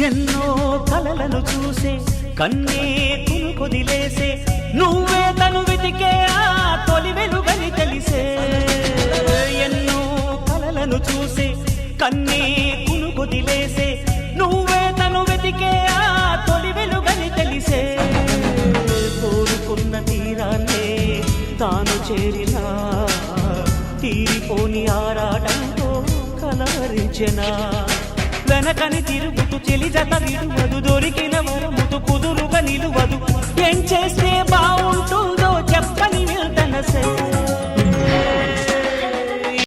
ఎన్నో కలలను చూసే కన్నే కొదిలేసే నువ్వే తను వెతికే ఆ తొలి వెలుగని తెలిసే ఎన్నో కలలను చూసే కన్నే కొదిలేసే నువ్వే తను వెతికే ఆ తొలి వెలుగని తెలిసే కోరుకున్న తీరాన్నే తాను చేరినా తీరిపోని ఆరాటంతో కలవరించెనా వెనకని తిరుగుతూ చెలి జత విడువదు దొరికిన వరముతు కుదురుగా నిలువదు ఏం చేస్తే బాగుంటుందో చెప్పని వెళ్తనసే